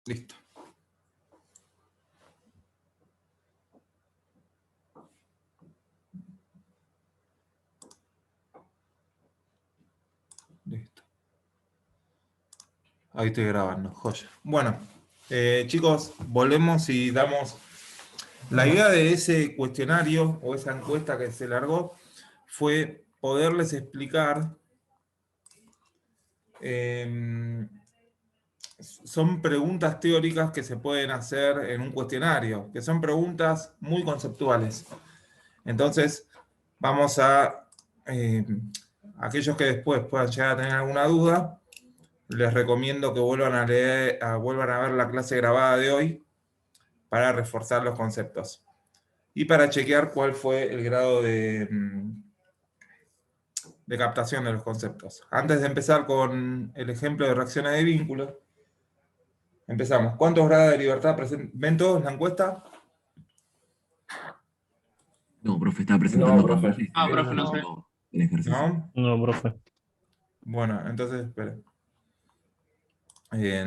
Listo. Listo. Ahí estoy grabando, joya. Bueno, chicos, volvemos y damos... La idea de ese cuestionario o esa encuesta que se largó fue poderles explicar... son preguntas teóricas que se pueden hacer en un cuestionario, que son preguntas muy conceptuales. Entonces, vamos a... aquellos que después puedan llegar a tener alguna duda, les recomiendo que vuelvan a leer, vuelvan a ver la clase grabada de hoy para reforzar los conceptos y para chequear cuál fue el grado de captación de los conceptos. Antes de empezar con el ejemplo de reacciones de vínculos, empezamos. ¿Cuántos grados de libertad presenta? ¿Ven todos la encuesta? No, profe, estaba presentando. No, profe. Profe, no sé. El ejercicio. ¿No? No, profe. Bueno, entonces, esperen.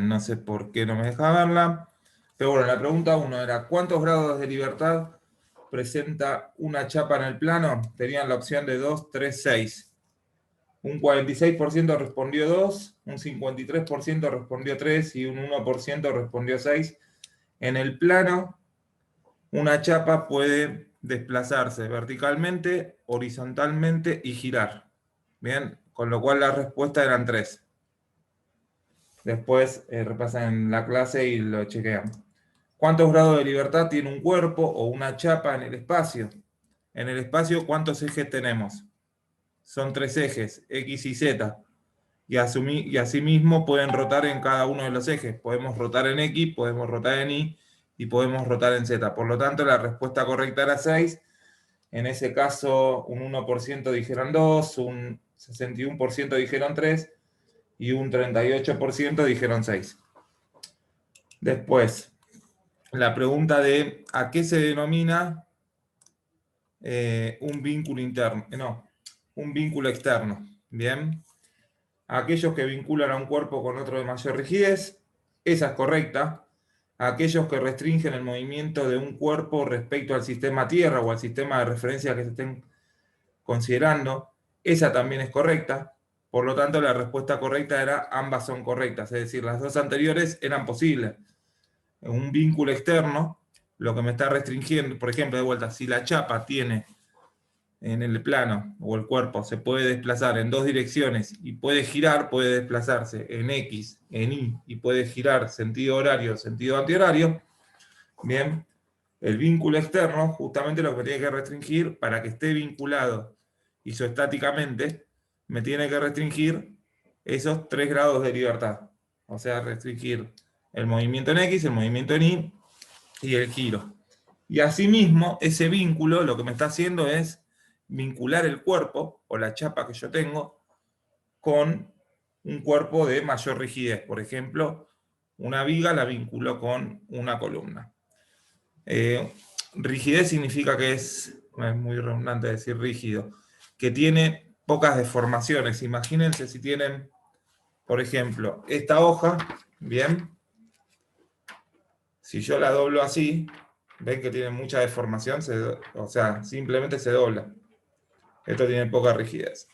No sé por qué no me deja verla. Pero bueno, la pregunta 1 era: ¿cuántos grados de libertad presenta una chapa en el plano? Tenían la opción de 2, 3, 6. Un 46% respondió 2, un 53% respondió 3 y un 1% respondió 6. En el plano, una chapa puede desplazarse verticalmente, horizontalmente y girar. Bien, con lo cual la respuesta eran 3. Después repasan la clase y lo chequean. ¿Cuántos grados de libertad tiene un cuerpo o una chapa en el espacio? En el espacio, ¿cuántos ejes tenemos? Son 3 ejes, X y Z. Y asimismo pueden rotar en cada uno de los ejes. Podemos rotar en X, podemos rotar en Y y podemos rotar en Z. Por lo tanto, la respuesta correcta era 6. En ese caso, un 1% dijeron 2, un 61% dijeron 3 y un 38% dijeron 6. Después, la pregunta de ¿a qué se denomina un vínculo interno? No, un vínculo externo. Bien. Aquellos que vinculan a un cuerpo con otro de mayor rigidez, esa es correcta. Aquellos que restringen el movimiento de un cuerpo respecto al sistema Tierra o al sistema de referencia que se estén considerando, esa también es correcta. Por lo tanto, la respuesta correcta era ambas son correctas, es decir, las dos anteriores eran posibles. Un vínculo externo, lo que me está restringiendo, por ejemplo, de vuelta, si la chapa tiene en el plano o el cuerpo se puede desplazar en dos direcciones y puede girar, puede desplazarse en X, en Y y puede girar sentido horario, sentido antihorario, bien, el vínculo externo justamente lo que me tiene que restringir para que esté vinculado isoestáticamente, me tiene que restringir esos 3 grados de libertad, o sea, restringir el movimiento en X, el movimiento en Y y el giro. Y asimismo, ese vínculo lo que me está haciendo es vincular el cuerpo, o la chapa que yo tengo, con un cuerpo de mayor rigidez. Por ejemplo, una viga la vinculo con una columna. Rigidez significa que es muy redundante decir rígido, que tiene pocas deformaciones. Imagínense si tienen, por ejemplo, esta hoja, bien, si yo la doblo así, ven que tiene mucha deformación, o sea, simplemente se dobla. Esto tiene poca rigidez.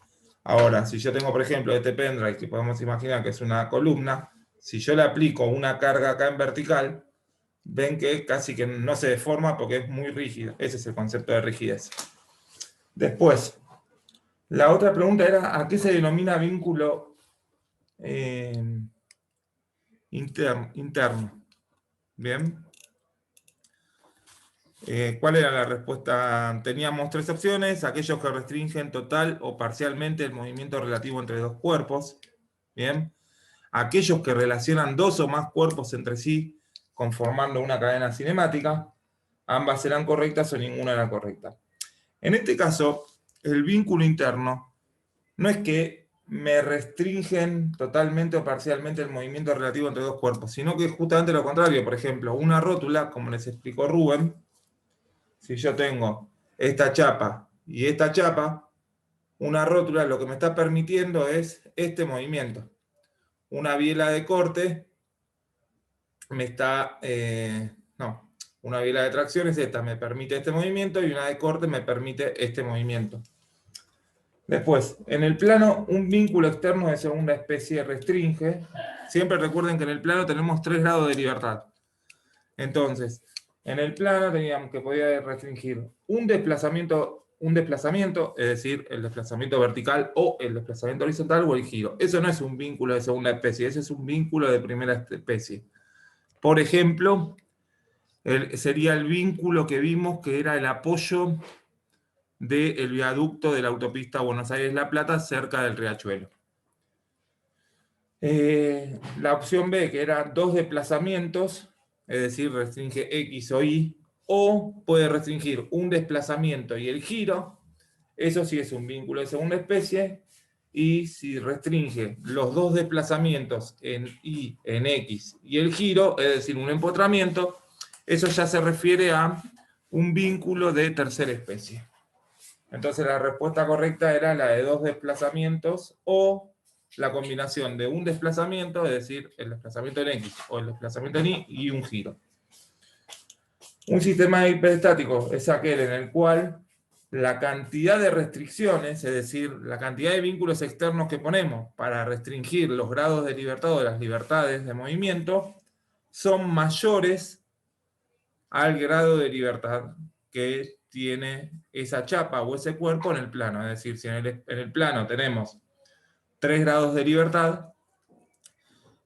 Ahora, si yo tengo, por ejemplo, este pendrive, que podemos imaginar que es una columna, si yo le aplico una carga acá en vertical, ven que casi que no se deforma porque es muy rígido. Ese es el concepto de rigidez. Después, la otra pregunta era, ¿a qué se denomina vínculo interno? Bien. ¿Cuál era la respuesta? Teníamos 3 opciones: aquellos que restringen total o parcialmente el movimiento relativo entre dos cuerpos. Bien. Aquellos que relacionan 2 o más cuerpos entre sí conformando una cadena cinemática. Ambas eran correctas o ninguna era correcta. En este caso, el vínculo interno no es que me restringen totalmente o parcialmente el movimiento relativo entre dos cuerpos, sino que justamente lo contrario. Por ejemplo, una rótula, como les explicó Rubén, si yo tengo esta chapa y esta chapa, una rótula lo que me está permitiendo es este movimiento. Una biela de corte me está... no, una biela de tracción es esta, me permite este movimiento, y una de corte me permite este movimiento. Después, en el plano, un vínculo externo de segunda especie restringe. Siempre recuerden que en el plano tenemos 3 grados de libertad. Entonces, en el plano teníamos que podía restringir un desplazamiento, es decir, el desplazamiento vertical o el desplazamiento horizontal o el giro. Eso no es un vínculo de segunda especie, ese es un vínculo de primera especie. Por ejemplo, sería el vínculo que vimos que era el apoyo del viaducto de la autopista Buenos Aires-La Plata cerca del Riachuelo. La opción B, que era 2 desplazamientos, es decir, restringe X o Y, o puede restringir un desplazamiento y el giro, eso sí es un vínculo de segunda especie, y si restringe los 2 desplazamientos en Y, en X y el giro, es decir, un empotramiento, eso ya se refiere a un vínculo de tercera especie. Entonces la respuesta correcta era la de 2 desplazamientos o la combinación de un desplazamiento, es decir, el desplazamiento en X o el desplazamiento en Y y un giro. Un sistema hiperestático es aquel en el cual la cantidad de restricciones, es decir, la cantidad de vínculos externos que ponemos para restringir los grados de libertad o las libertades de movimiento, son mayores al grado de libertad que tiene esa chapa o ese cuerpo en el plano. Es decir, si en el plano tenemos 3 grados de libertad,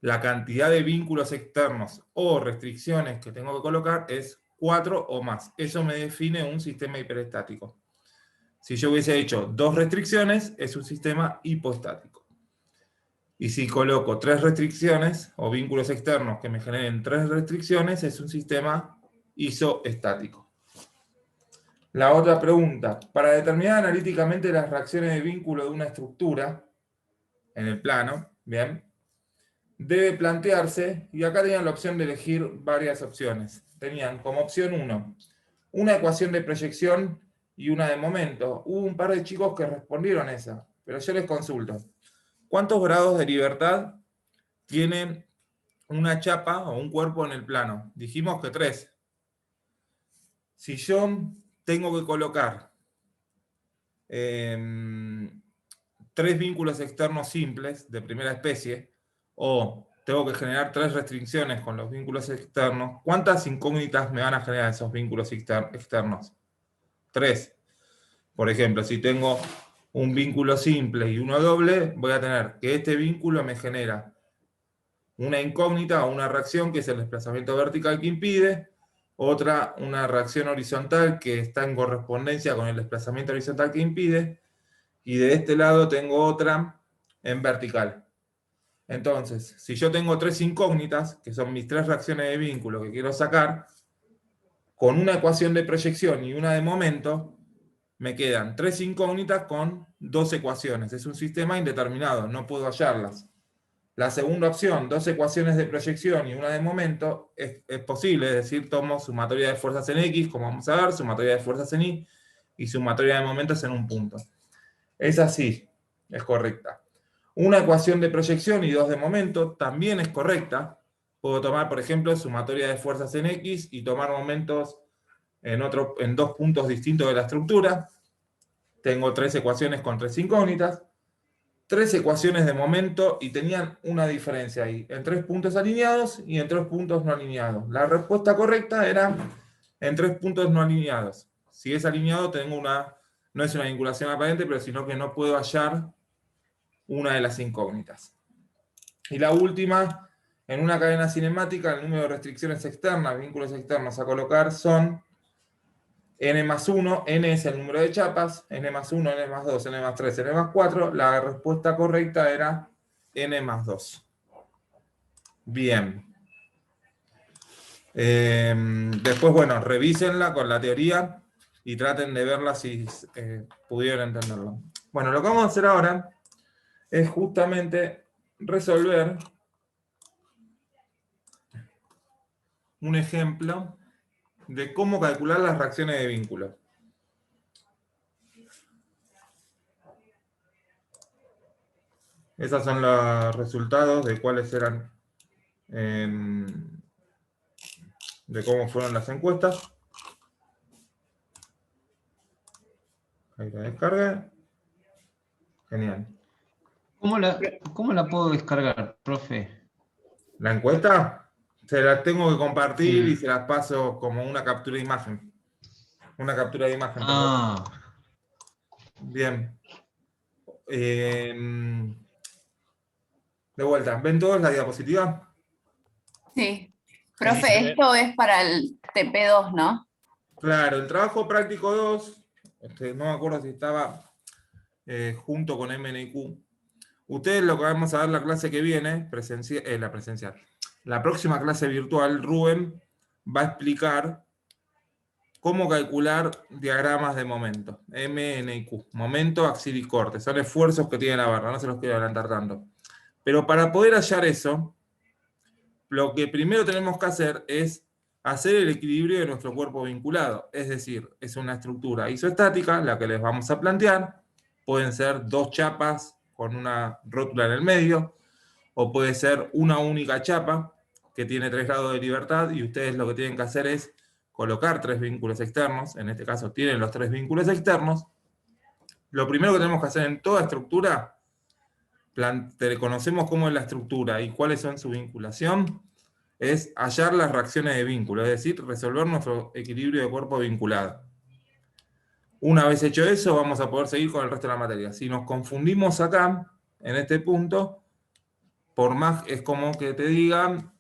la cantidad de vínculos externos o restricciones que tengo que colocar es 4 o más. Eso me define un sistema hiperestático. Si yo hubiese hecho 2 restricciones, es un sistema hipostático. Y si coloco 3 restricciones o vínculos externos que me generen 3 restricciones, es un sistema isoestático. La otra pregunta, para determinar analíticamente las reacciones de vínculo de una estructura en el plano, bien, debe plantearse, y acá tenían la opción de elegir varias opciones. Tenían como opción 1, una ecuación de proyección y una de momento. Hubo un par de chicos que respondieron esa, pero yo les consulto. ¿Cuántos grados de libertad tiene una chapa o un cuerpo en el plano? Dijimos que 3. Si yo tengo que colocar 3 vínculos externos simples de primera especie, o tengo que generar 3 restricciones con los vínculos externos, ¿cuántas incógnitas me van a generar esos vínculos externos? 3. Por ejemplo, si tengo un vínculo simple y uno doble, voy a tener que este vínculo me genera una incógnita o una reacción que es el desplazamiento vertical que impide, otra una reacción horizontal que está en correspondencia con el desplazamiento horizontal que impide, y de este lado tengo otra en vertical. Entonces, si yo tengo 3 incógnitas, que son mis 3 reacciones de vínculo que quiero sacar, con una ecuación de proyección y una de momento, me quedan 3 incógnitas con 2 ecuaciones. Es un sistema indeterminado, no puedo hallarlas. La segunda opción, 2 ecuaciones de proyección y una de momento, es posible, es decir, tomo sumatoria de fuerzas en X, como vamos a ver, sumatoria de fuerzas en Y, y sumatoria de momentos en un punto. Es así, es correcta. Una ecuación de proyección y 2 de momento también es correcta. Puedo tomar, por ejemplo, sumatoria de fuerzas en X y tomar momentos en 2 puntos distintos de la estructura. Tengo 3 ecuaciones con 3 incógnitas. 3 ecuaciones de momento y tenían una diferencia ahí, en 3 puntos alineados y en 3 puntos no alineados. La respuesta correcta era en 3 puntos no alineados. Si es alineado, tengo no es una vinculación aparente, pero sino que no puedo hallar una de las incógnitas. Y la última, en una cadena cinemática, el número de restricciones externas, vínculos externos a colocar son n más 1, n es el número de chapas, n más 1, n más 2, n más 3, n más 4. La respuesta correcta era n más 2. Bien. Después, bueno, revísenla con la teoría y traten de verla si pudieron entenderlo. Bueno, lo que vamos a hacer ahora es justamente resolver un ejemplo de cómo calcular las reacciones de vínculo. Esos son los resultados de cuáles eran de cómo fueron las encuestas. Ahí la descargué. Genial. ¿Cómo la puedo descargar, profe? La encuesta se las tengo que compartir y Sí. se las paso como una captura de imagen. Una captura de imagen, perdón. Ah, Bien. De vuelta, ¿ven todos la diapositiva? Sí. Genial. Profe, esto es para el TP2, ¿no? Claro, el trabajo práctico 2, no me acuerdo si estaba junto con MNIQ. Ustedes lo que vamos a ver la clase que viene, la próxima clase virtual, Rubén va a explicar cómo calcular diagramas de momento, MNIQ, momento, axil y corte. Son esfuerzos que tiene la barra, no se los quiero adelantar tanto. Pero para poder hallar eso, lo que primero tenemos que hacer es hacer el equilibrio de nuestro cuerpo vinculado. Es decir, es una estructura isoestática la que les vamos a plantear. Pueden ser dos chapas con una rótula en el medio, o puede ser una única chapa que tiene 3 grados de libertad y ustedes lo que tienen que hacer es colocar 3 vínculos externos. En este caso tienen los 3 vínculos externos. Lo primero que tenemos que hacer en toda estructura, conocemos cómo es la estructura y cuáles son su vinculación, es hallar las reacciones de vínculo, es decir, resolver nuestro equilibrio de cuerpo vinculado. Una vez hecho eso, vamos a poder seguir con el resto de la materia. Si nos confundimos acá, en este punto, por más es como que te digan,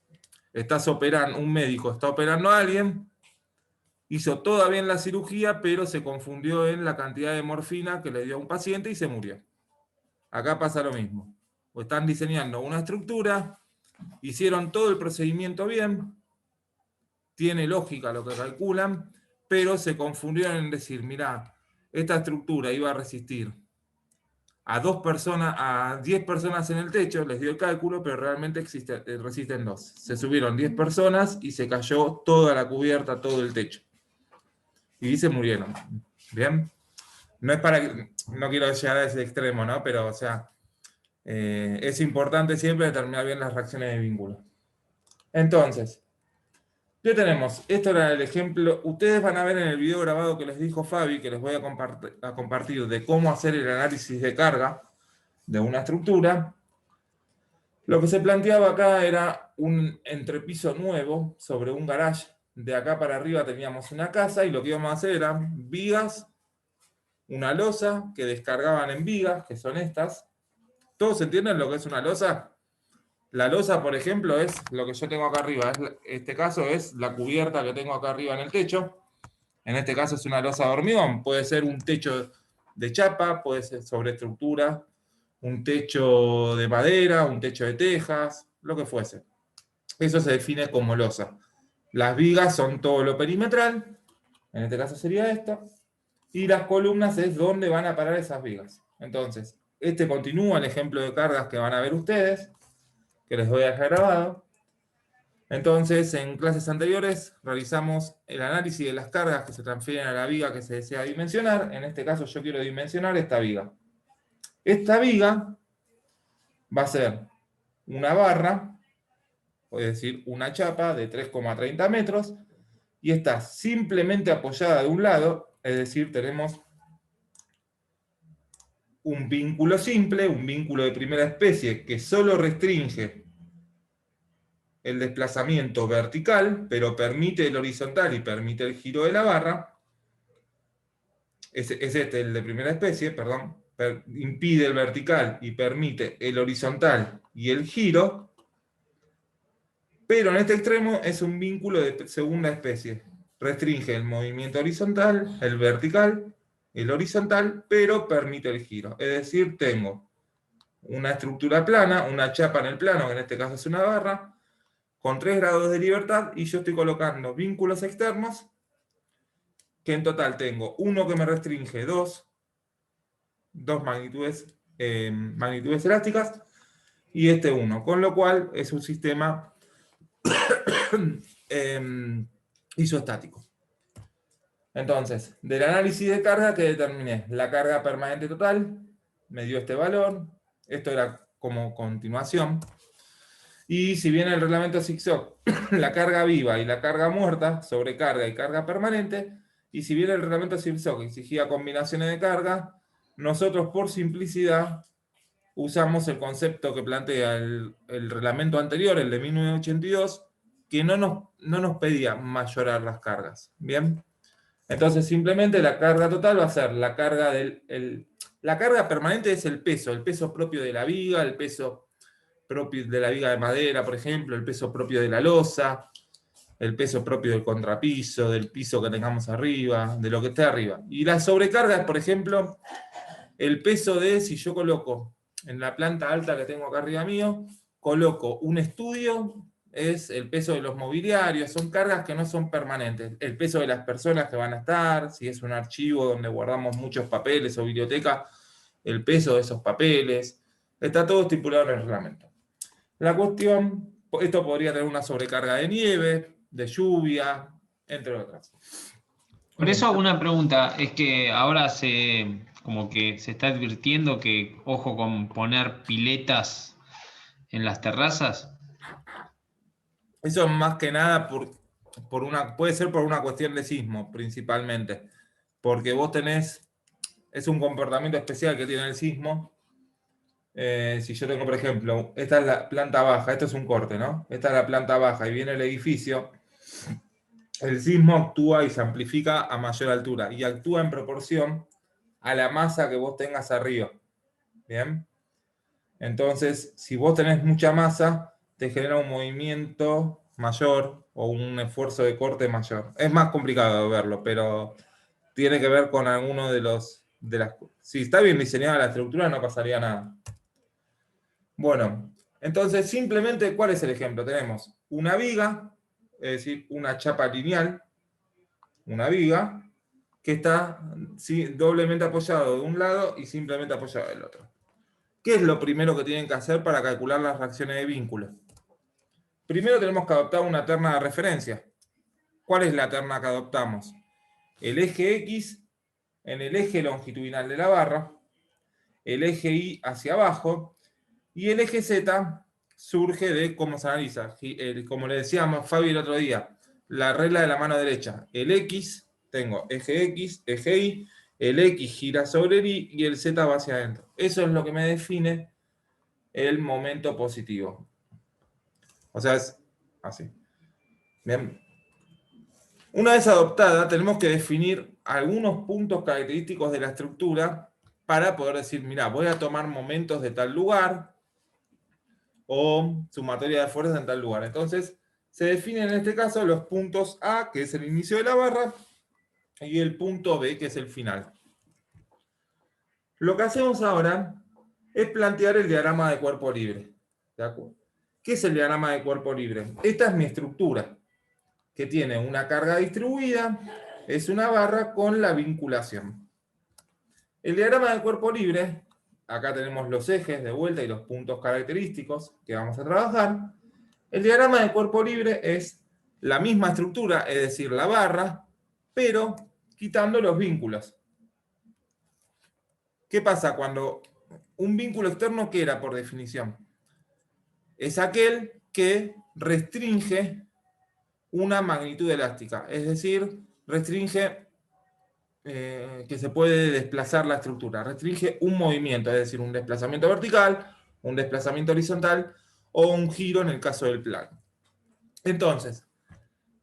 un médico está operando a alguien, hizo toda bien la cirugía, pero se confundió en la cantidad de morfina que le dio a un paciente y se murió. Acá pasa lo mismo. O están diseñando una estructura, hicieron todo el procedimiento bien, tiene lógica lo que calculan, pero se confundieron en decir, mirá, esta estructura iba a resistir a 10 personas en el techo, les dio el cálculo, pero realmente resisten 2. Se subieron 10 personas y se cayó toda la cubierta, todo el techo. Y se murieron. ¿Bien? No es no quiero llegar a ese extremo, ¿no? Pero, o sea, es importante siempre determinar bien las reacciones de vínculo. Entonces, ¿qué tenemos? Esto era el ejemplo. Ustedes van a ver en el video grabado que les dijo Fabi, que les voy a compartir de cómo hacer el análisis de carga de una estructura. Lo que se planteaba acá era un entrepiso nuevo sobre un garage. De acá para arriba teníamos una casa y lo que íbamos a hacer eran vigas, una losa que descargaban en vigas, que son estas. ¿Todos entienden lo que es una losa? La losa, por ejemplo, es lo que yo tengo acá arriba. Este caso es la cubierta que tengo acá arriba en el techo. En este caso es una losa de hormigón. Puede ser un techo de chapa, puede ser sobre estructura, un techo de madera, un techo de tejas, lo que fuese. Eso se define como losa. Las vigas son todo lo perimetral, en este caso sería esto, y las columnas es donde van a parar esas vigas. Entonces, este continúa el ejemplo de cargas que van a ver ustedes, que les voy a dejar grabado. Entonces, en clases anteriores realizamos el análisis de las cargas que se transfieren a la viga que se desea dimensionar. En este caso yo quiero dimensionar esta viga. Esta viga va a ser una barra, es decir, una chapa de 3,30 metros, y está simplemente apoyada de un lado, es decir, tenemos un vínculo simple, un vínculo de primera especie que solo restringe el desplazamiento vertical, pero permite el horizontal y permite el giro de la barra. Es este el de primera especie, perdón. Impide el vertical y permite el horizontal y el giro. Pero en este extremo es un vínculo de segunda especie. Restringe el movimiento horizontal, el vertical, el horizontal, pero permite el giro. Es decir, tengo una estructura plana, una chapa en el plano, que en este caso es una barra, con 3 grados de libertad, y yo estoy colocando vínculos externos, que en total tengo uno que me restringe dos magnitudes elásticas, y este uno, con lo cual es un sistema isoestático. Entonces, del análisis de carga que determiné la carga permanente total, me dio este valor, esto era como continuación, Y si bien el reglamento zigzag, la carga viva y la carga muerta, sobrecarga y carga permanente, y si bien el reglamento zigzag exigía combinaciones de carga, nosotros por simplicidad usamos el concepto que plantea el reglamento anterior, el de 1982, que no nos pedía mayorar las cargas. ¿Bien? Entonces simplemente la carga total va a ser la carga la carga permanente es el peso propio de la viga, el peso propio de la viga de madera, por ejemplo, el peso propio de la losa, el peso propio del contrapiso, del piso que tengamos arriba, de lo que esté arriba. Y la sobrecarga es, por ejemplo, el peso de, si yo coloco en la planta alta que tengo acá arriba mío, coloco un estudio, es el peso de los mobiliarios, son cargas que no son permanentes. El peso de las personas que van a estar, si es un archivo donde guardamos muchos papeles o biblioteca, el peso de esos papeles, está todo estipulado en el reglamento. La cuestión, esto podría tener una sobrecarga de nieve, de lluvia, entre otras. Por eso hago una pregunta, es que ahora como que se está advirtiendo que ojo con poner piletas en las terrazas. Eso más que nada puede ser por una cuestión de sismo, principalmente. Porque vos es un comportamiento especial que tiene el sismo. Si yo tengo, por ejemplo, esta es la planta baja, esto es un corte, ¿no? Esta es la planta baja y viene el edificio. El sismo actúa y se amplifica a mayor altura y actúa en proporción a la masa que vos tengas arriba. ¿Bien? Entonces, si vos tenés mucha masa, te genera un movimiento mayor o un esfuerzo de corte mayor. Es más complicado de verlo, pero tiene que ver con alguno si está bien diseñada la estructura, no pasaría nada. Bueno, entonces simplemente, ¿cuál es el ejemplo? Tenemos una viga, es decir, una chapa lineal, una viga, que está doblemente apoyado de un lado y simplemente apoyado del otro. ¿Qué es lo primero que tienen que hacer para calcular las reacciones de vínculo? Primero tenemos que adoptar una terna de referencia. ¿Cuál es la terna que adoptamos? El eje X en el eje longitudinal de la barra, el eje Y hacia abajo, y el eje Z surge de cómo se analiza. Como le decíamos Fabi el otro día, la regla de la mano derecha. El X, tengo eje X, eje Y, el X gira sobre el Y y el Z va hacia adentro. Eso es lo que me define el momento positivo. O sea, es así. Bien. Una vez adoptada, tenemos que definir algunos puntos característicos de la estructura para poder decir, mira, voy a tomar momentos de tal lugar o sumatoria de fuerzas en tal lugar. Entonces, se definen en este caso los puntos A, que es el inicio de la barra, y el punto B, que es el final. Lo que hacemos ahora es plantear el diagrama de cuerpo libre. ¿De acuerdo? ¿Qué es el diagrama de cuerpo libre? Esta es mi estructura, que tiene una carga distribuida, es una barra con la vinculación. El diagrama de cuerpo libre, acá tenemos los ejes de vuelta y los puntos característicos que vamos a trabajar. El diagrama de cuerpo libre es la misma estructura, es decir, la barra, pero quitando los vínculos. ¿Qué pasa cuando un vínculo externo, qué era por definición? Es aquel que restringe una magnitud elástica, es decir, restringe que se puede desplazar la estructura, restringe un movimiento, es decir, un desplazamiento vertical, un desplazamiento horizontal o un giro en el caso del plano. Entonces,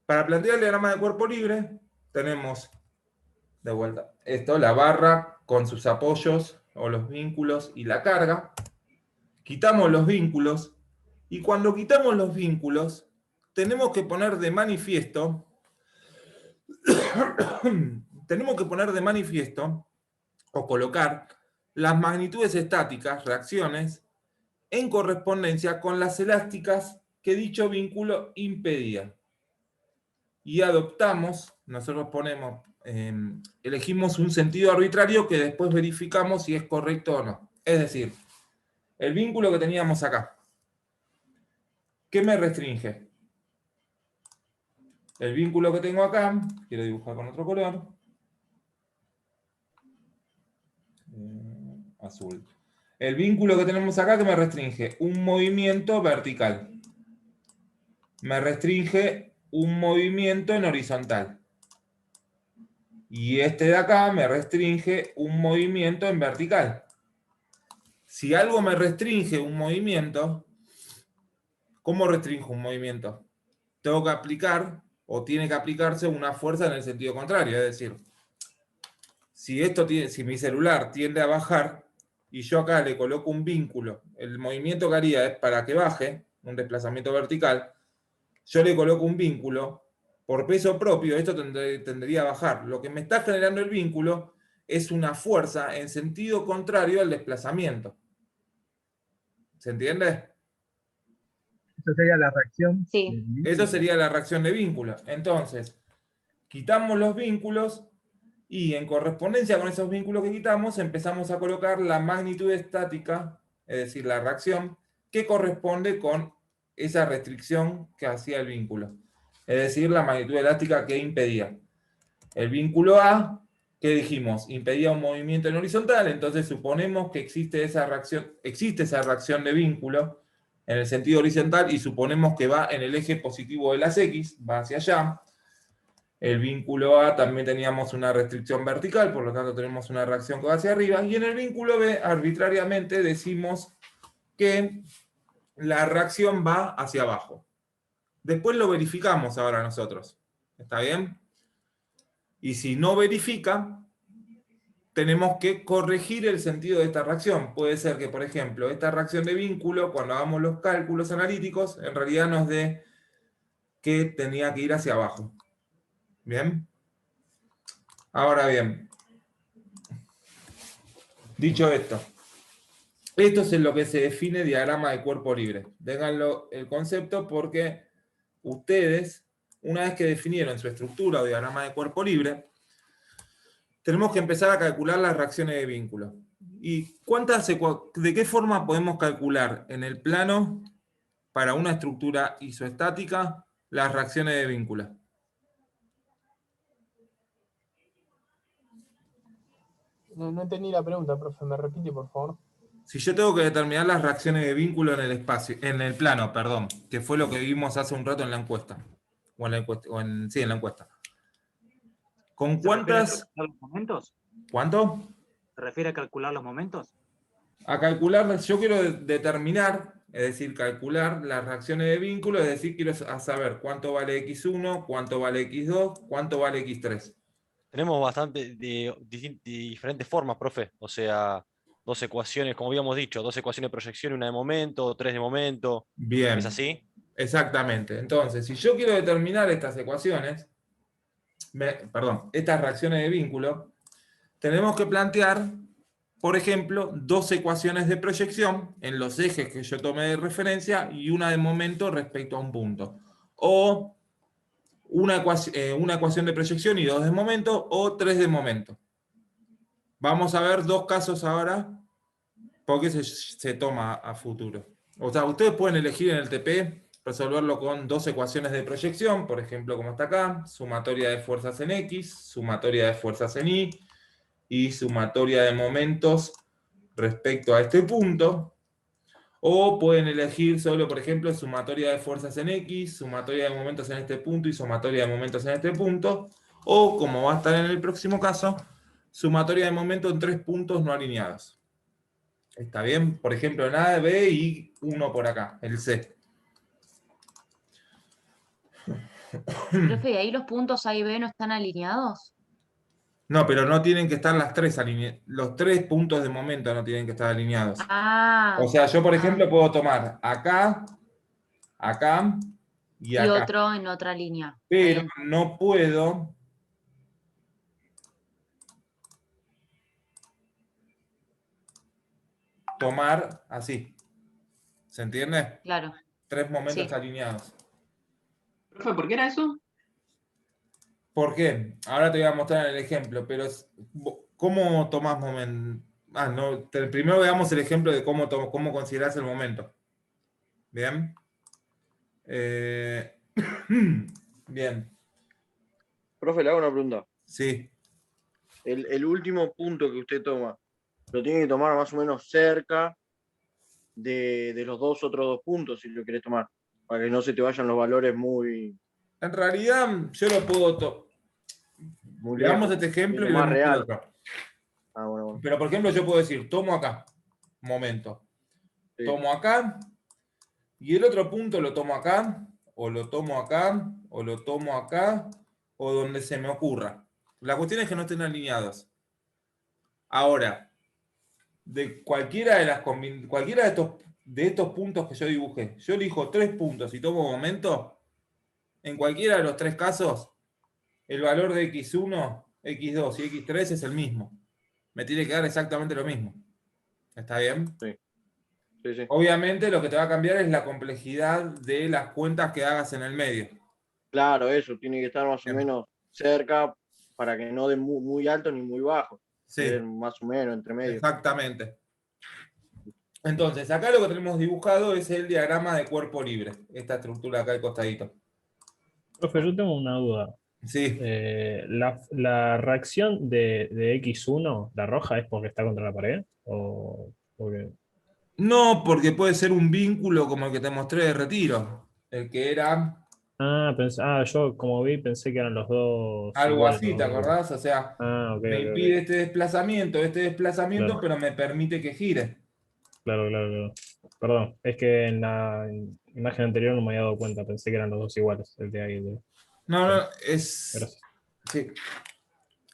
para plantear el diagrama de cuerpo libre, tenemos, de vuelta, esto, la barra con sus apoyos o los vínculos y la carga. Quitamos los vínculos y cuando quitamos los vínculos, tenemos que poner de manifiesto o colocar las magnitudes estáticas, reacciones, en correspondencia con las elásticas que dicho vínculo impedía. Y adoptamos, nosotros elegimos un sentido arbitrario que después verificamos si es correcto o no. Es decir, el vínculo que teníamos acá, ¿qué me restringe? El vínculo que tengo acá, quiero dibujar con otro color, azul. El vínculo que tenemos acá que me restringe un movimiento vertical. me restringe un movimiento en horizontal. Y este de acá me restringe un movimiento en vertical. Si algo me restringe un movimiento, ¿cómo restringe un movimiento? Tengo que aplicar, o tiene que aplicarse una fuerza en el sentido contrario. Es decir, si mi celular tiende a bajar, y yo acá le coloco un vínculo, el movimiento que haría es para que baje, un desplazamiento vertical, yo le coloco un vínculo, por peso propio, esto tendería a bajar. Lo que me está generando el vínculo es una fuerza en sentido contrario al desplazamiento. ¿Se entiende? Esa sería la reacción. Sí. Eso sería la reacción de vínculo. Entonces, quitamos los vínculos y en correspondencia con esos vínculos que quitamos, empezamos a colocar la magnitud estática, es decir, la reacción, que corresponde con esa restricción que hacía el vínculo. Es decir, la magnitud elástica que impedía. El vínculo A, ¿qué dijimos? Impedía un movimiento en horizontal, entonces suponemos que existe esa reacción de vínculo en el sentido horizontal y suponemos que va en el eje positivo de las X, va hacia allá. El vínculo A también teníamos una restricción vertical, por lo tanto tenemos una reacción que va hacia arriba. Y en el vínculo B, arbitrariamente, decimos que la reacción va hacia abajo. Después lo verificamos ahora nosotros. ¿Está bien? Y si no verifica, tenemos que corregir el sentido de esta reacción. Puede ser que, por ejemplo, esta reacción de vínculo, cuando hagamos los cálculos analíticos, en realidad nos dé que tenía que ir hacia abajo. ¿Bien? Ahora bien, dicho esto, esto es en lo que se define diagrama de cuerpo libre. Ténganlo el concepto porque ustedes, una vez que definieron su estructura o diagrama de cuerpo libre, tenemos que empezar a calcular las reacciones de vínculo. ¿Y de qué forma podemos calcular en el plano para una estructura isoestática las reacciones de vínculo? No entendí la pregunta, profe. ¿Me repite, por favor? Si yo tengo que determinar las reacciones de vínculo en el espacio, en el plano, perdón, que fue lo que vimos hace un rato en la encuesta. O en la encuesta, sí, en la encuesta. ¿Con cuántas? ¿Se refiere a calcular los momentos? ¿Cuánto? ¿Se refiere a calcular los momentos? A calcular, yo quiero determinar, es decir, calcular las reacciones de vínculo, es decir, quiero saber cuánto vale X1, cuánto vale X2, cuánto vale X3. Tenemos bastante de diferentes formas, profe. O sea, dos ecuaciones, como habíamos dicho, dos ecuaciones de proyección, una de momento, tres de momento. Bien. ¿Es así? Exactamente. Entonces, si yo quiero determinar estas ecuaciones, estas reacciones de vínculo, tenemos que plantear, por ejemplo, dos ecuaciones de proyección en los ejes que yo tomé de referencia y una de momento respecto a un punto. O una ecuación de proyección y dos de momento, o tres de momento. Vamos a ver dos casos ahora, porque se toma a futuro. O sea, ustedes pueden elegir en el TP resolverlo con dos ecuaciones de proyección, por ejemplo, como está acá, sumatoria de fuerzas en X, sumatoria de fuerzas en Y sumatoria de momentos respecto a este punto. O pueden elegir solo, por ejemplo, sumatoria de fuerzas en X, sumatoria de momentos en este punto y sumatoria de momentos en este punto. O, como va a estar en el próximo caso, sumatoria de momentos en tres puntos no alineados. ¿Está bien? Por ejemplo, en A, B y uno por acá, el C. Profe, ¿y ahí los puntos A y B no están alineados? No, pero no tienen que estar las tres alineadas. Los tres puntos de momento no tienen que estar alineados. Ah. O sea, yo, por ejemplo, puedo tomar acá, acá y acá. Y otro en otra línea. Pero no puedo tomar así. ¿Se entiende? Claro. Tres momentos Sí. alineados. Profe, ¿por qué era eso? ¿Por qué? Ahora te voy a mostrar el ejemplo, pero ¿cómo tomás momento? No, primero veamos el ejemplo de cómo considerás el momento. ¿Bien? Bien. Profe, le hago una pregunta. Sí. El último punto que usted toma, lo tiene que tomar más o menos cerca de los otros dos puntos, si lo querés tomar. Para que no se te vayan los valores muy, En realidad, yo lo puedo... muy Veamos lejos. este ejemplo Es y lo más vemos el real. otro. Ah, bueno. Pero, por ejemplo, yo puedo decir, tomo acá, momento. Sí. Tomo acá, y el otro punto lo tomo acá, o lo tomo acá, o lo tomo acá, o donde se me ocurra. La cuestión es que no estén alineados. Ahora, de cualquiera de estos puntos que yo dibujé, yo elijo 3 puntos y tomo momento, en cualquiera de los 3 casos, el valor de x1, x2 y x3 es el mismo. Me tiene que dar exactamente lo mismo. ¿Está bien? Sí. Sí, sí. Obviamente lo que te va a cambiar es la complejidad de las cuentas que hagas en el medio. Claro, eso, tiene que estar más o Bien. menos cerca para que no den muy, muy alto ni muy bajo. Sí, Más o menos, entre medio. exactamente. Entonces, acá lo que tenemos dibujado es el diagrama de cuerpo libre. Esta estructura acá al costadito. Profe, yo tengo una duda. Sí. ¿La reacción de X1, la roja, es porque está contra la pared? ¿O porque... No, porque puede ser un vínculo como el que te mostré de retiro. El que era yo como vi pensé que eran los dos algo iguales. así, ¿te acordás? O sea, Ok, me ok, impide ok. este desplazamiento, Claro. pero me permite que gire. Claro. Perdón, es que en la imagen anterior no me había dado cuenta, pensé que eran los dos iguales, el de ahí. No, Sí, es... gracias. Sí.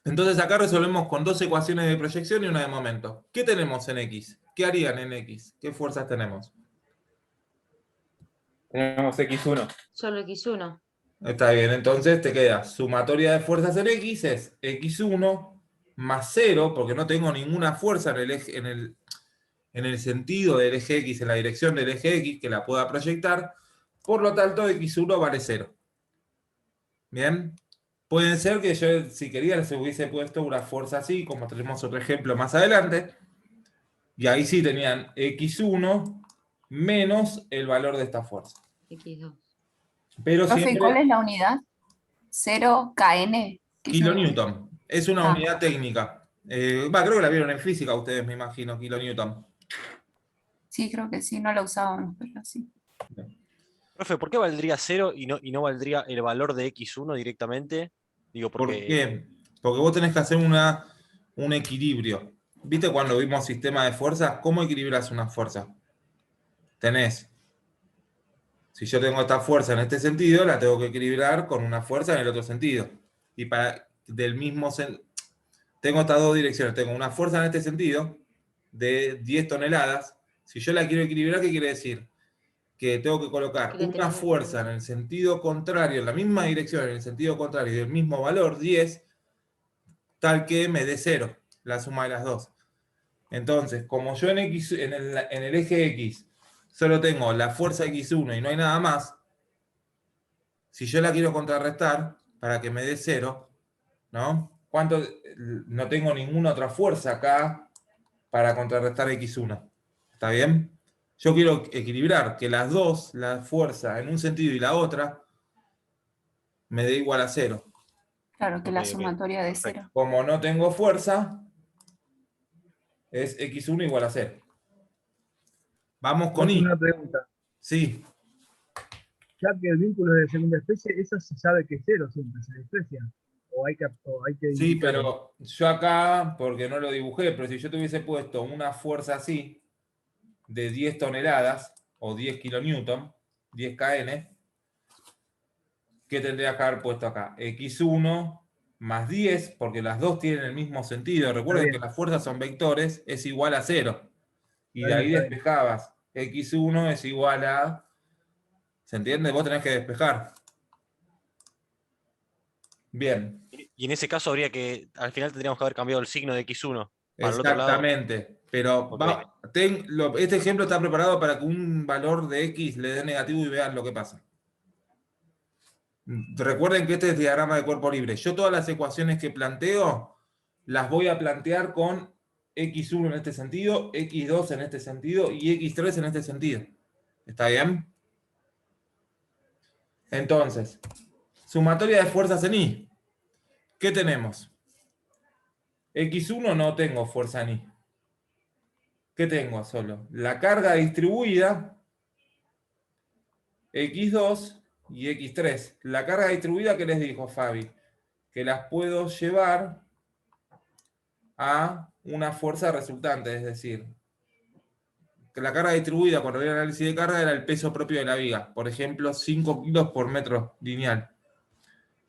Entonces acá resolvemos con 2 ecuaciones de proyección y una de momento. ¿Qué tenemos en X? ¿Qué harían en X? ¿Qué fuerzas tenemos? Tenemos X1. Solo X1. Está bien, entonces te queda sumatoria de fuerzas en X es X1 más 0, porque no tengo ninguna fuerza en el eje, en el sentido del eje X, en la dirección del eje X, que la pueda proyectar. Por lo tanto, X1 vale 0. Bien. Puede ser que yo, si quería, les hubiese puesto una fuerza así, como tenemos otro ejemplo más adelante. Y ahí sí tenían X1 menos el valor de esta fuerza. X2. Pero Profe, ¿y siempre cuál es la unidad? 0 kN. ¿Qué significa? kilonewton. Es una unidad técnica. Creo que la vieron en física ustedes, me imagino, kilonewton. Sí, creo que sí, no la usábamos, pero sí. Profe, ¿por qué valdría 0 y no valdría el valor de X1 directamente? Digo, ¿Por porque... qué? Porque vos tenés que hacer un equilibrio. ¿Viste cuando vimos sistema de fuerzas? ¿Cómo equilibras una fuerza? Si yo tengo esta fuerza en este sentido, la tengo que equilibrar con una fuerza en el otro sentido. Y tengo estas 2 direcciones. Tengo una fuerza en este sentido de 10 toneladas. Si yo la quiero equilibrar, ¿qué quiere decir? Que tengo que colocar Que la una tenés que fuerza en el sentido contrario, en la misma dirección, en el sentido contrario, y del mismo valor, 10, tal que me dé 0, la suma de las dos. Entonces, como yo en el eje X solo tengo la fuerza X1 y no hay nada más, si yo la quiero contrarrestar para que me dé 0, ¿no? No tengo ninguna otra fuerza acá para contrarrestar X1. ¿Está bien? Yo quiero equilibrar que las dos, la fuerza en un sentido y la otra, me dé igual a 0. Claro, que la Ok, ok. sumatoria de Perfecto. 0. Como no tengo fuerza, es X1 igual a 0. Vamos con Profe, Y. una pregunta. Sí, Ya que el vínculo es de segunda especie, eso se sabe que es 0 siempre, se desprecia. O hay que sí, indicarlo. pero yo acá, porque no lo dibujé, pero si yo te hubiese puesto una fuerza así, de 10 toneladas, o 10 kilonewton, 10 kN, ¿qué tendría que haber puesto acá? X1 más 10, porque las dos tienen el mismo sentido. Recuerden que bien. las fuerzas son vectores, es igual a 0. Y de ahí Está bien. despejabas. X1 es igual a... ¿Se entiende? Vos tenés que despejar. Bien. Y en ese caso habría que, al final tendríamos que haber cambiado el signo de X1 para el otro lado. Exactamente. Pero Ok. este ejemplo está preparado para que un valor de X le dé negativo y vean lo que pasa. Recuerden que este es diagrama de cuerpo libre. Yo todas las ecuaciones que planteo las voy a plantear con X1 en este sentido, X2 en este sentido y X3 en este sentido. ¿Está bien? Entonces, sumatoria de fuerzas en Y. ¿Qué tenemos? X1 no tengo fuerza en Y. ¿Qué tengo solo? La carga distribuida X2 y X3. La carga distribuida, ¿qué les dijo Fabi? Que las puedo llevar a una fuerza resultante, es decir, que la carga distribuida, cuando había análisis de carga, era el peso propio de la viga. Por ejemplo, 5 kilos por metro lineal.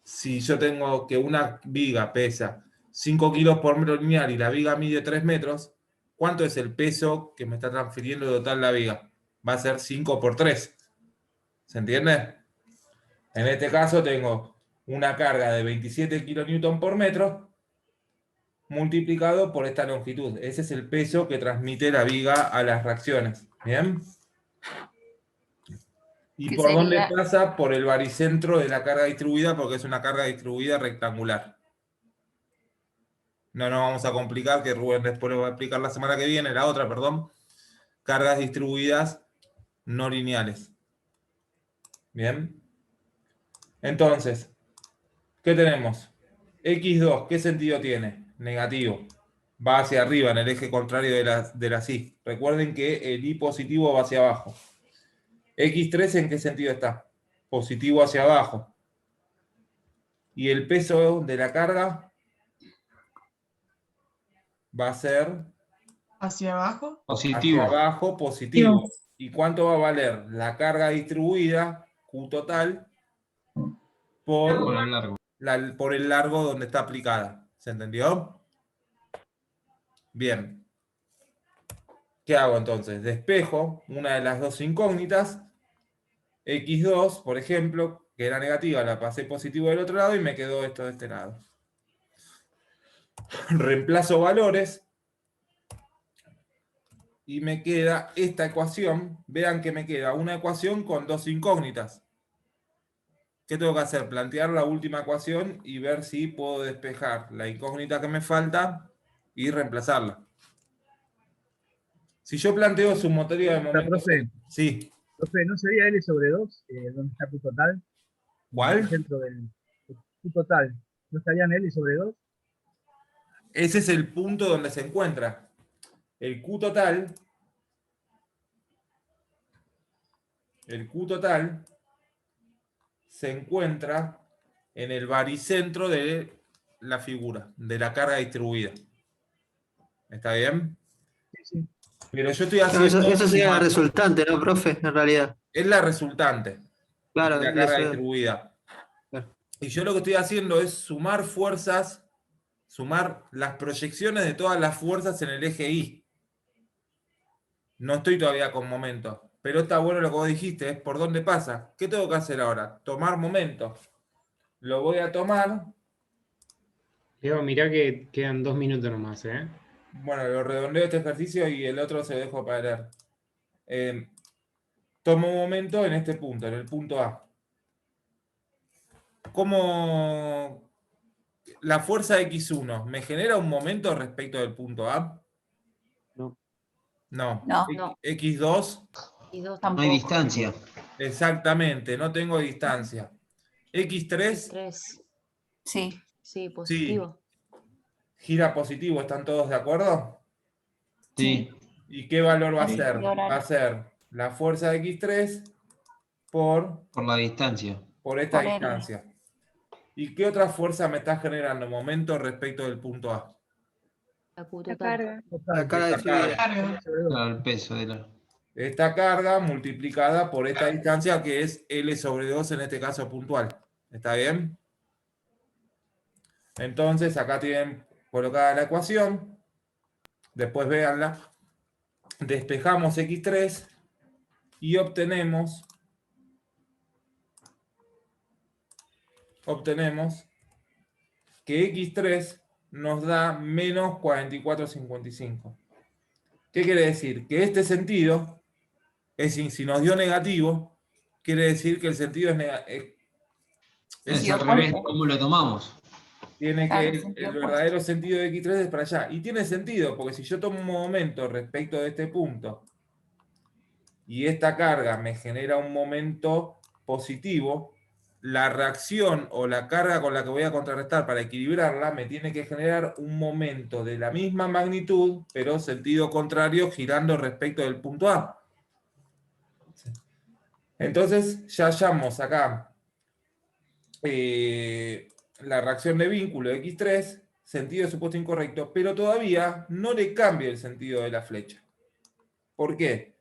Si yo tengo que una viga pesa 5 kilos por metro lineal y la viga mide 3 metros, ¿cuánto es el peso que me está transfiriendo total la viga? Va a ser 5 por 3. ¿Se entiende? En este caso tengo una carga de 27 kilonewton por metro multiplicado por esta longitud. Ese es el peso que transmite la viga a las reacciones. ¿Bien? ¿Y ¿Qué por dónde sería? pasa? Por el baricentro de la carga distribuida, porque es una carga distribuida rectangular. No nos vamos a complicar, que Rubén después lo va a explicar la semana que viene, la otra, perdón. Cargas distribuidas no lineales. Bien. Entonces, ¿qué tenemos? X2, ¿qué sentido tiene? Negativo. Va hacia arriba, en el eje contrario de la Y. Recuerden que el Y positivo va hacia abajo. X3, ¿en qué sentido está? Positivo hacia abajo. Y el peso de la carga va a ser ¿Hacia abajo? Positivo. hacia abajo, positivo. ¿Y cuánto va a valer la carga distribuida, Q total, Por el largo. por el largo donde está aplicada? ¿Se entendió? Bien. ¿Qué hago entonces? Despejo una de las dos incógnitas. X2, por ejemplo, que era negativa, la pasé positivo del otro lado y me quedó esto de este lado. Reemplazo valores y me queda esta ecuación. Vean que me queda una ecuación con dos incógnitas. ¿Qué tengo que hacer? Plantear la última ecuación y ver si puedo despejar la incógnita que me falta y reemplazarla. Si yo planteo sumatoria de momentos... Profe, Sí. profe, ¿no sería L sobre 2 donde está Q total? ¿Cuál? En el centro del Q total. ¿No estaría en L sobre 2? Ese es el punto donde se encuentra. El Q total se encuentra en el baricentro de la figura, de la carga distribuida. ¿Está bien? Sí, sí. Pero yo estoy Claro, haciendo... eso sería la resultante, ¿no, profe? En realidad. Es la resultante Claro, de la carga distribuida. Claro. Y yo lo que estoy haciendo es sumar fuerzas, sumar las proyecciones de todas las fuerzas en el eje Y. No estoy todavía con momento. Pero está bueno lo que vos dijiste, es por dónde pasa. ¿Qué tengo que hacer ahora? Tomar momento. Lo voy a tomar. Leo, mirá que quedan 2 minutos nomás, ¿eh? Bueno, lo redondeo este ejercicio y el otro se dejo para leer. Tomo un momento en este punto, en el punto A. ¿Cómo la fuerza X1 me genera un momento respecto del punto A? No. No. No. X2. Y dos No hay tampoco. distancia. Exactamente, no tengo distancia. X3. 3. Sí. Sí, positivo. Gira positivo, ¿están todos de acuerdo? Sí. ¿Y qué valor va a Sí, ser? horario. Va a ser la fuerza de X3 por Por la distancia. esta Por L. distancia. ¿Y qué otra fuerza me está generando momento respecto del punto A? La Q La total. carga. La carga Esta distribuida. Carga. Claro, el peso de la. Esta carga multiplicada por esta distancia que es L sobre 2 en este caso puntual. ¿Está bien? Entonces acá tienen colocada la ecuación. Después véanla. Despejamos X3 y obtenemos que X3 nos da menos 44,55. ¿Qué quiere decir? Que este sentido, si nos dio negativo, quiere decir que el sentido es negativo. Es al revés, ¿cómo lo tomamos? Tiene Claro, que, sentido el opuesto. verdadero sentido de X3 es para allá. Y tiene sentido, porque si yo tomo un momento respecto de este punto y esta carga me genera un momento positivo, la reacción o la carga con la que voy a contrarrestar para equilibrarla me tiene que generar un momento de la misma magnitud, pero sentido contrario, girando respecto del punto A. Entonces ya hallamos acá la reacción de vínculo de X3, sentido de supuesto incorrecto, pero todavía no le cambia el sentido de la flecha. ¿Por qué?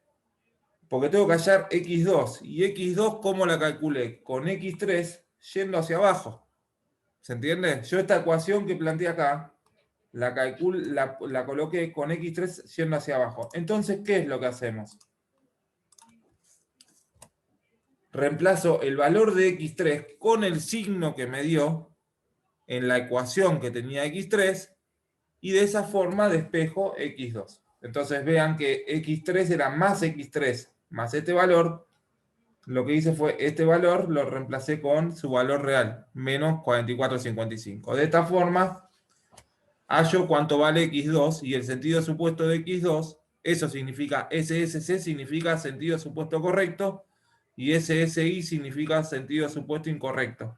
Porque tengo que hallar X2. ¿Y X2 cómo la calculé? Con X3 yendo hacia abajo. ¿Se entiende? Yo esta ecuación que planteé acá, la coloqué con X3 yendo hacia abajo. Entonces, ¿qué es lo que hacemos? Reemplazo el valor de X3 con el signo que me dio en la ecuación que tenía X3 y de esa forma despejo X2. Entonces vean que X3 era más X3 más este valor. Lo que hice fue este valor lo reemplacé con su valor real, menos 44,55. De esta forma, hallo cuánto vale X2 y el sentido supuesto de X2, eso significa SSC, significa sentido supuesto correcto, y SSI significa sentido supuesto incorrecto.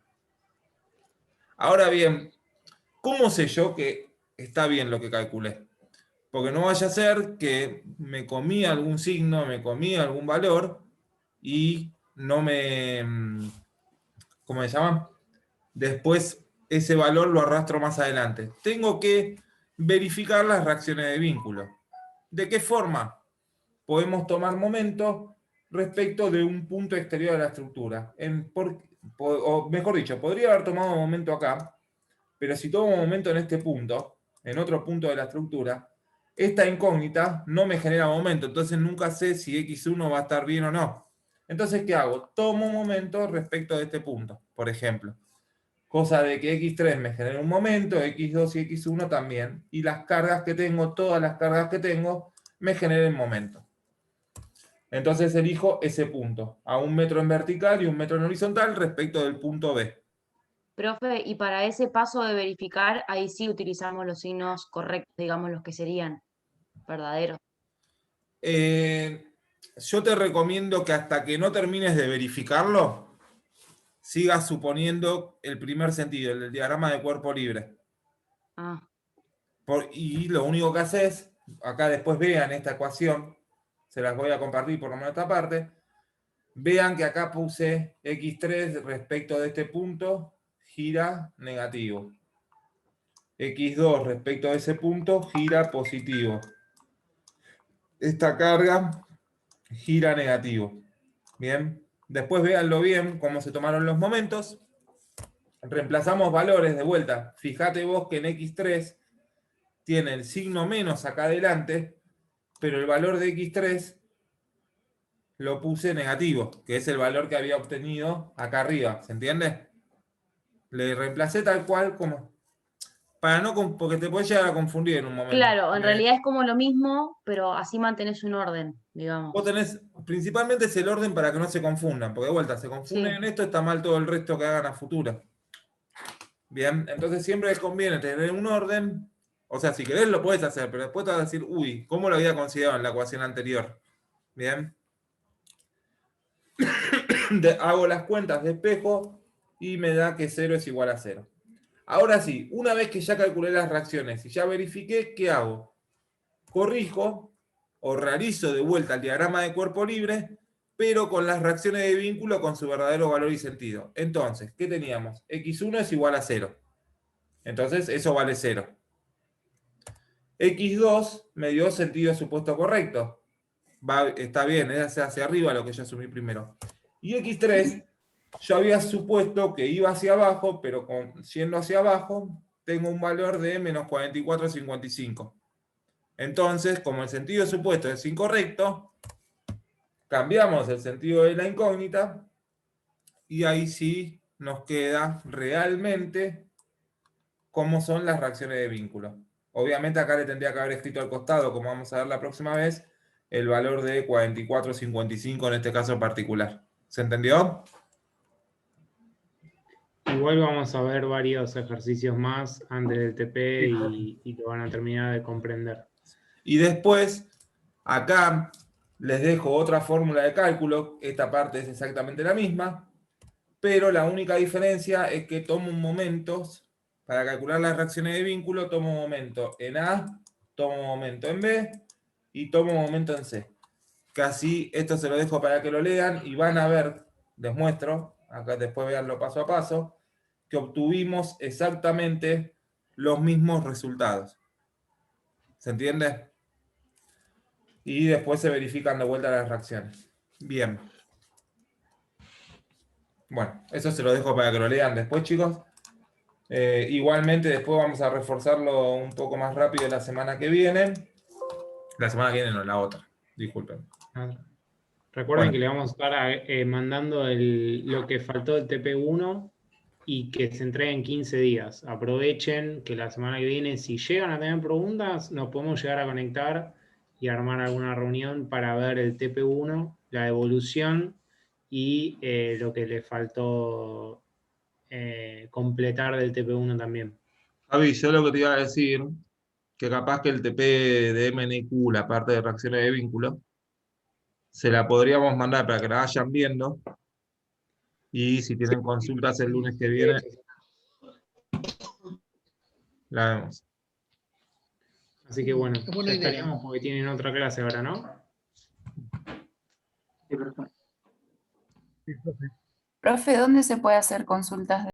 Ahora bien, ¿cómo sé yo que está bien lo que calculé? Porque no vaya a ser que me comí algún signo, me comí algún valor y no me... ¿Cómo se llama? Después ese valor lo arrastro más adelante. Tengo que verificar las reacciones de vínculo. ¿De qué forma? Podemos tomar momento respecto de un punto exterior de la estructura. O mejor dicho, podría haber tomado momento acá, pero si tomo momento en este punto, en otro punto de la estructura, esta incógnita no me genera momento, entonces nunca sé si X1 va a estar bien o no. Entonces, ¿qué hago? Tomo momento respecto de este punto, por ejemplo. Cosa de que X3 me genere un momento, X2 y X1 también, y las cargas que tengo, todas las cargas que tengo, me generen momento. Entonces elijo ese punto, a 1 metro en vertical y 1 metro en horizontal respecto del punto B. Profe, y para ese paso de verificar, ahí sí utilizamos los signos correctos, digamos, los que serían verdaderos. Yo te recomiendo que hasta que no termines de verificarlo, sigas suponiendo el primer sentido, el del diagrama de cuerpo libre. Y lo único que haces, acá después vean esta ecuación, se las voy a compartir por lo menos esta parte, vean que acá puse X3 respecto de este punto, gira negativo. X2 respecto de ese punto, gira positivo. Esta carga gira negativo. Bien, después véanlo bien cómo se tomaron los momentos. Reemplazamos valores de vuelta. Fíjate vos que en X3 tiene el signo menos acá adelante, pero el valor de X3 lo puse negativo, que es el valor que había obtenido acá arriba. ¿Se entiende? Le reemplacé tal cual como... Para no, porque te puedes llegar a confundir en un momento. Claro, en realidad es como lo mismo, pero así mantenés un orden, digamos. Vos tenés, principalmente es el orden para que no se confundan, porque de vuelta, se confunden en esto, está mal todo el resto que hagan a futuro. Bien, entonces siempre les conviene tener un orden, o sea, si querés lo puedes hacer, pero después te vas a decir, uy, ¿cómo lo había considerado en la ecuación anterior? Bien. Hago las cuentas de espejo y me da que 0 es igual a 0. Ahora sí, una vez que ya calculé las reacciones y ya verifiqué, ¿qué hago? Corrijo o realizo de vuelta el diagrama de cuerpo libre, pero con las reacciones de vínculo con su verdadero valor y sentido. Entonces, ¿qué teníamos? X1 es igual a 0. Entonces, eso vale 0. X2 me dio sentido supuesto correcto. Está bien, es hacia arriba lo que yo asumí primero. Y X3, yo había supuesto que iba hacia abajo, pero siendo hacia abajo, tengo un valor de menos 44,55. Entonces, como el sentido supuesto es incorrecto, cambiamos el sentido de la incógnita y ahí sí nos queda realmente cómo son las reacciones de vínculo. Obviamente acá le tendría que haber escrito al costado, como vamos a ver la próxima vez, el valor de 44,55 en este caso particular. ¿Se entendió? Igual vamos a ver varios ejercicios más antes del TP y lo van a terminar de comprender. Y después, acá les dejo otra fórmula de cálculo. Esta parte es exactamente la misma, pero la única diferencia es que tomo momentos, para calcular las reacciones de vínculo, tomo momento en A, tomo momento en B y tomo momento en C. que así, esto se lo dejo para que lo lean y van a ver, les muestro, acá después veanlo paso a paso, que obtuvimos exactamente los mismos resultados. ¿Se entiende? Y después se verifican de vuelta las reacciones. Bien. Bueno, eso se lo dejo para que lo lean después, chicos. Igualmente, después vamos a reforzarlo un poco más rápido la semana que viene. La semana que viene no, la otra. Disculpen. Recuerden Bueno. que le vamos a estar mandando lo que faltó del TP1 y que se entregue en 15 días. Aprovechen que la semana que viene, si llegan a tener preguntas, nos podemos llegar a conectar y armar alguna reunión para ver el TP1, la evolución y lo que le faltó completar del TP1 también. Javi, yo lo que te iba a decir, que capaz que el TP de MNQ, la parte de reacciones de vínculo, se la podríamos mandar para que la vayan viendo. Y si tienen consultas el lunes que viene, la vemos. Así que bueno, Es buena ya idea. estaríamos porque tienen otra clase ahora, ¿no? Profe, ¿dónde se puede hacer consultas